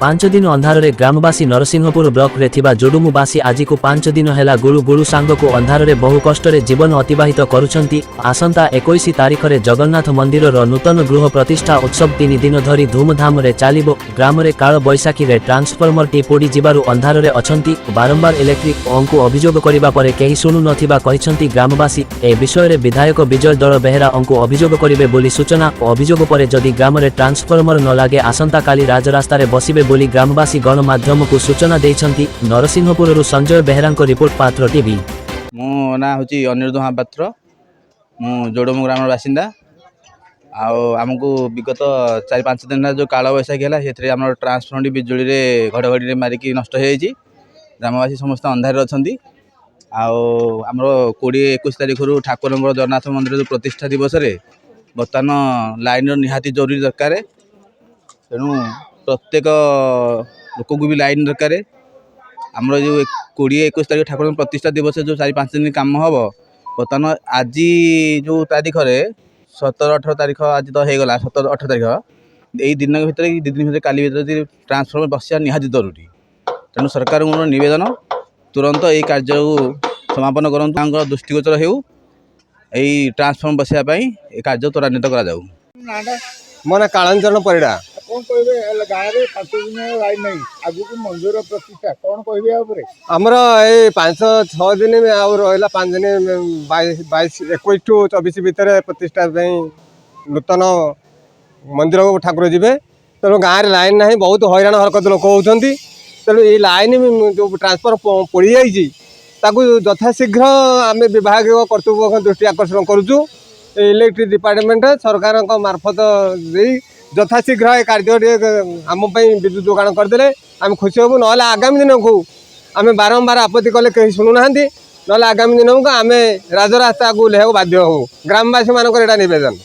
पांच दिन अंधारे ग्रामवासी नरसिंहपुर ब्लॉक रे थिबा जोडुमुवासी आज को 5 दिन हेला गुरु गुरु सांग को अंधारे बहु कष्ट रे जीवन अतिबाहित करुछंती। आसंता 21 तारीख रे जगन्नाथ मंदिर रो नूतन गृह प्रतिष्ठा उत्सव 3 दिन धरी धूमधाम रे चालिबो। ग्राम रे काल बैसाखी रे ट्रांसफॉर्मर टी पोड़ी जिबारु अंधार रे अछंती। बारंबार इलेक्ट्रिक अंकु अभियोग करिबा परे केही सुनु नथिबा कहिसंती ग्रामवासी। ए विषय रे विधायक विजय दल बेहेरा अंकु अभियोग करिवे बोली सूचना। अभियोग परे जदि ग्राम रे ट्रांसफॉर्मर न लागे आसंता काली राजरास्ता रे बसिबे बोली ग्रामवासी गणमाध्यम को सूचना देइछंती। नरसिंहपुर संजय बेहेरा रिपोर्ट पात्र टीवी। मो ना होची अनिरुद्ध महापात्र मु जोडमु ग्राम बासिंदा। आमको विगत 4-5 दिन जो काल बैसाखी है से आम ट्रांसफॉर्मर बिजुली रे घड़घड़ी मारिकी नष्ट हो जाएगी। ग्रामवासी समस्त अंधारे अच्छा। आमर 20-21 तारीख रु ठाकुर जगन्नाथ मंदिर जो प्रतिष्ठा दिवस बर्तमान लाइन निहाती जरूरी दरकार। तेणु प्रत्येक लोक को भी लाइन दरकार। आमर जो 20-21 तारीख ठाकुर प्रतिष्ठा दिवस जो 4-5 दिन काम हम बर्तमान आज जो तारीख रे 17-18 तारीख आज तो हो गला 17-18 तारीख यही दिन भितर 2 दिन भितर काली भितर ट्रांसफॉर्मर बसिया निहाती जरूरी। तेणु सरकार को निवेदन तुरंत यही कार्य समापन करूँ दृष्टिगोचर हो ट्रांसफॉर्मर बसाई कार्य त्वरान्वित करा। मोना कालांचरण परिड़ा कौन कहे गाँव में 5 दिन लाइन नहीं आगु को मंदिर प्रतिष्ठा कौन कहे आमर ये 5-6 दिन में आउ रहा 5 दिन 21 टू 24 भितर प्रतिष्ठा नूतन मंदिर को ठाकुर जी तेणु गाँव में लाइन ना बहुत हैरान हरकत लोक होती। तेणु ये लाइन जो ट्रांसफर पड़ जाता यथाशीघ्र आम विभाग कर्तृपक्ष दृष्टि आकर्षण करुचु। इलेक्ट्रिक डिपार्टमेंट सरकार मार्फत यथाशीघ्र ये कार्य आम विद्युत जोगाण करदे आम खुशी हूँ। ना आगामी दिन को आम बारंबार आपत्ति कले कहीं शुणुना ना आगामी दिन को आम राजरास्ता को लेहा बाध्य हो। ग्रामवासी मानक निवेदन।